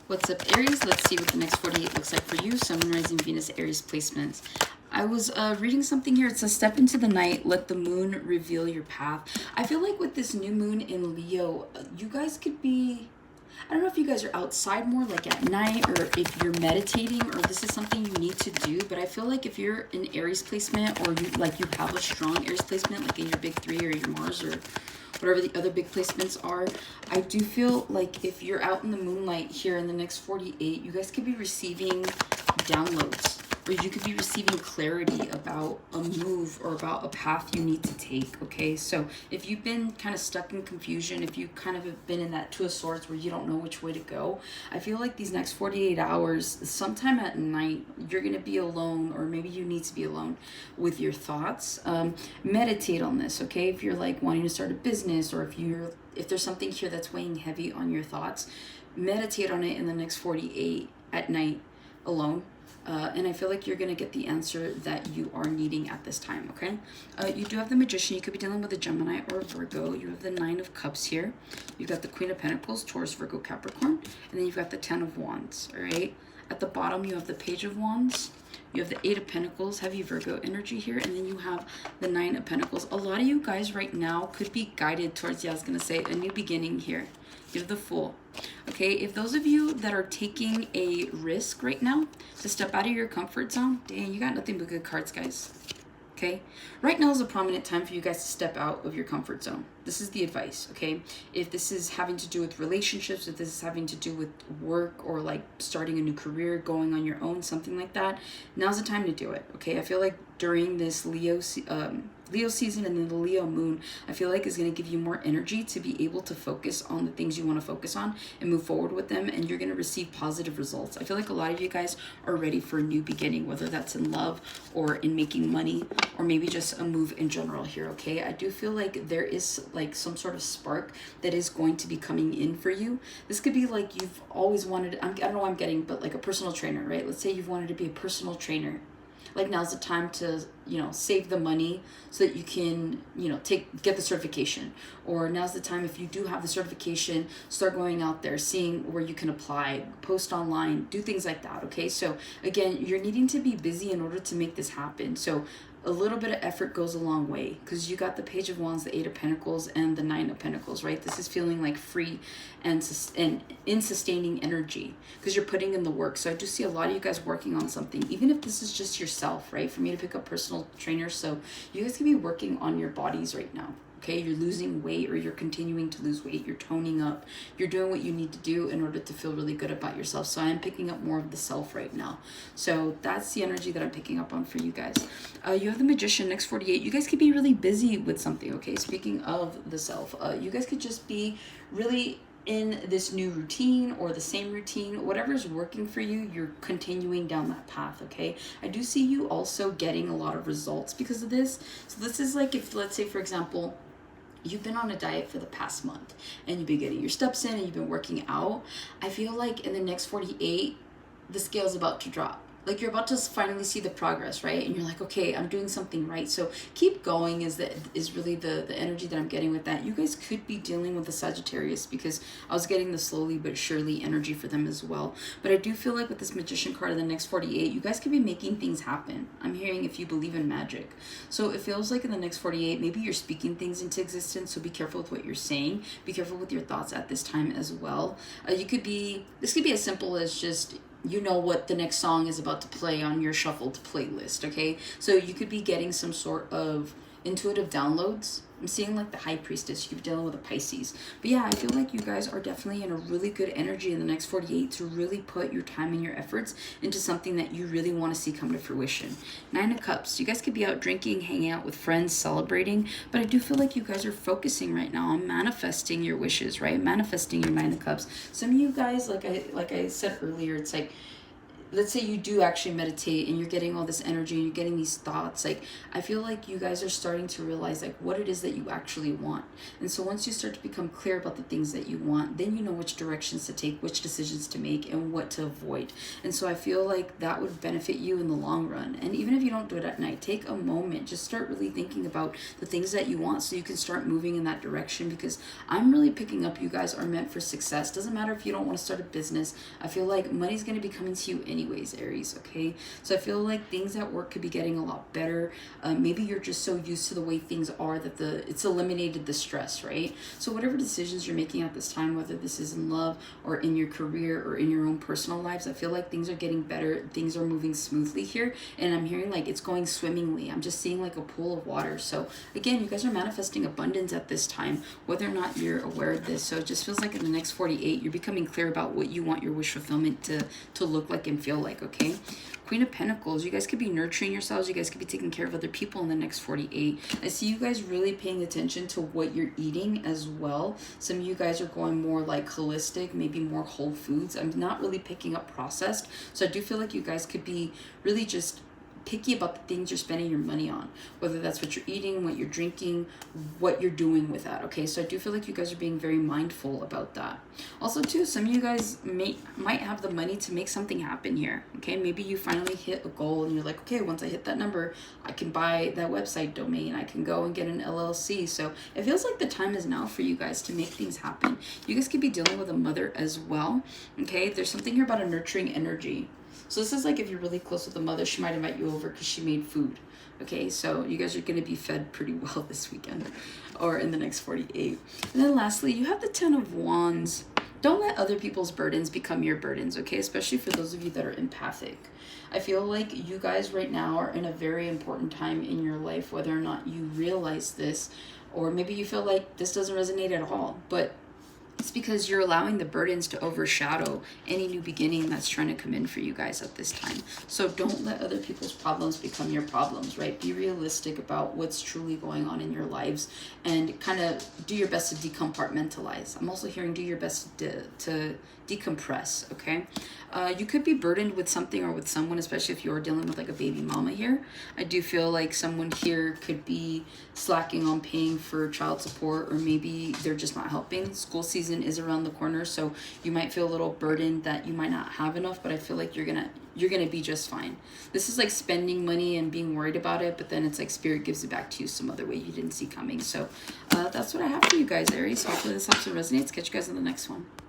What's up, Aries? Let's see what the next 48 looks like for you. Sun, Moon, Rising, Venus, Aries placements. I was reading something here. It says, step into the night, let the moon reveal your path. I feel like with this new moon in Leo, you guys could be, I don't know if you guys are outside more, like at night, or if you're meditating, or this is something you need to do. But I feel like if you're in Aries placement, or you have a strong Aries placement, like in your big three or your Mars or whatever the other big placements are, I do feel like if you're out in the moonlight here in the next 48, you guys could be receiving downloads, or you could be receiving clarity about a move or about a path you need to take. Okay, so if you've been kind of stuck in confusion, if you kind of have been in that Two of Swords where you don't know which way to go, I feel like these next 48 hours, sometime at night, you're going to be alone, or maybe you need to be alone with your thoughts. Meditate on this, okay? If you're like wanting to start a business, or if there's something here that's weighing heavy on your thoughts, meditate on it in the next 48 at night alone. And I feel like you're going to get the answer that you are needing at this time, okay? You do have the Magician. You could be dealing with a Gemini or a Virgo. You have the Nine of Cups here. You've got the Queen of Pentacles, Taurus, Virgo, Capricorn. And then you've got the Ten of Wands, all right? At the bottom, you have the Page of Wands. You have the Eight of Pentacles, heavy Virgo energy here. And then you have the Nine of Pentacles. A lot of you guys right now could be guided towards, I was going to say, a new beginning here. You have the Fool. Okay, if those of you that are taking a risk right now to step out of your comfort zone, dang, you got nothing but good cards, guys. Okay, right now is a prominent time for you guys to step out of your comfort zone. This is the advice, okay? If this is having to do with relationships, if this is having to do with work, or like starting a new career, going on your own, something like that, now's the time to do it, okay? I feel like during this Leo season and then the Leo moon, I feel like is going to give you more energy to be able to focus on the things you want to focus on and move forward with them, and you're going to receive positive results. I feel like a lot of you guys are ready for a new beginning, whether that's in love or in making money, or maybe just a move in general here, okay? I do feel like there is like some sort of spark that is going to be coming in for you. This could be like you've always wanted, I don't know what I'm getting, but like a personal trainer, right? Let's say you've wanted to be a personal trainer. Like now's the time to, save the money so that you can, get the certification. Or now's the time, if you do have the certification, start going out there, seeing where you can apply, post online, do things like that, okay? So again, you're needing to be busy in order to make this happen. So a little bit of effort goes a long way, because you got the Page of Wands, the Eight of Pentacles, and the Nine of Pentacles, right? This is feeling like free and in sustaining energy, because you're putting in the work. So I do see a lot of you guys working on something, even if this is just yourself, right? For me to pick up personal trainers, so you guys can be working on your bodies right now. Okay, you're losing weight, or you're continuing to lose weight, you're toning up, you're doing what you need to do in order to feel really good about yourself. So I am picking up more of the self right now. So that's the energy that I'm picking up on for you guys. You have the Magician, next 48. You guys could be really busy with something, okay? Speaking of the self, you guys could just be really in this new routine, or the same routine, whatever is working for you, you're continuing down that path, okay? I do see you also getting a lot of results because of this. So this is like, if let's say for example, you've been on a diet for the past month and you've been getting your steps in and you've been working out, I feel like in the next 48, the scale's about to drop. Like you're about to finally see the progress, right? And you're like, okay, I'm doing something right. So keep going is really the energy that I'm getting with that. You guys could be dealing with the Sagittarius, because I was getting the slowly but surely energy for them as well. But I do feel like with this Magician card in the next 48, you guys could be making things happen. I'm hearing if you believe in magic. So it feels like in the next 48, maybe you're speaking things into existence. So be careful with what you're saying. Be careful with your thoughts at this time as well. This could be as simple as just, what the next song is about to play on your shuffled playlist, okay? So you could be getting some sort of intuitive downloads. I'm seeing like the High Priestess, you're dealing with a Pisces. But yeah, I feel like you guys are definitely in a really good energy in the next 48 to really put your time and your efforts into something that you really want to see come to fruition. Nine of Cups, you guys could be out drinking, hanging out with friends, celebrating. But I do feel like you guys are focusing right now on manifesting your wishes, right? Manifesting your Nine of Cups. Some of you guys, like I said earlier, it's like, let's say you do actually meditate and you're getting all this energy and you're getting these thoughts, like I feel like you guys are starting to realize like what it is that you actually want. And so once you start to become clear about the things that you want, then you know which directions to take, which decisions to make, and what to avoid. And so I feel like that would benefit you in the long run. And even if you don't do it at night, take a moment, just start really thinking about the things that you want so you can start moving in that direction, because I'm really picking up you guys are meant for success. Doesn't matter if you don't want to start a business. I feel like money's going to be coming to you anyways, Aries, okay? So I feel like things at work could be getting a lot better. Maybe you're just so used to the way things are that it's eliminated the stress, right? So whatever decisions you're making at this time, whether this is in love or in your career or in your own personal lives, I feel like things are getting better. Things are moving smoothly here. And I'm hearing like it's going swimmingly. I'm just seeing like a pool of water. So again, you guys are manifesting abundance at this time, whether or not you're aware of this. So it just feels like in the next 48, you're becoming clear about what you want your wish fulfillment to look like and feel like, okay? Queen of Pentacles, you guys could be nurturing yourselves. You guys could be taking care of other people in the next 48. I see you guys really paying attention to what you're eating as well. Some of you guys are going more like holistic, maybe more whole foods. I'm not really picking up processed. So I do feel like you guys could be really just picky about the things you're spending your money on, whether that's what you're eating, what you're drinking, what you're doing with that, okay? So I do feel like you guys are being very mindful about that. Also too, some of you guys might have the money to make something happen here, okay? Maybe you finally hit a goal and you're like, okay, once I hit that number, I can buy that website domain, I can go and get an LLC. So it feels like the time is now for you guys to make things happen. You guys could be dealing with a mother as well, okay? There's something here about a nurturing energy. So this is like if you're really close with the mother, she might invite you over because she made food. Okay, so you guys are going to be fed pretty well this weekend or in the next 48. And then lastly, you have the 10 of Wands. Don't let other people's burdens become your burdens, okay? Especially for those of you that are empathic. I feel like you guys right now are in a very important time in your life, whether or not you realize this, or maybe you feel like this doesn't resonate at all, but it's because you're allowing the burdens to overshadow any new beginning that's trying to come in for you guys at this time. So don't let other people's problems become your problems, right? Be realistic about what's truly going on in your lives and kind of do your best to decompartmentalize. I'm also hearing do your best to decompress, okay? You could be burdened with something or with someone, especially if you're dealing with like a baby mama here. I do feel like someone here could be slacking on paying for child support, or maybe they're just not helping. School season is around the corner, so you might feel a little burdened that you might not have enough, but I feel like you're gonna be just fine. This is like spending money and being worried about it, but then it's like spirit gives it back to you some other way you didn't see coming. So that's what I have for you guys, Aries. Hopefully this helps and resonates. Catch you guys in the next one.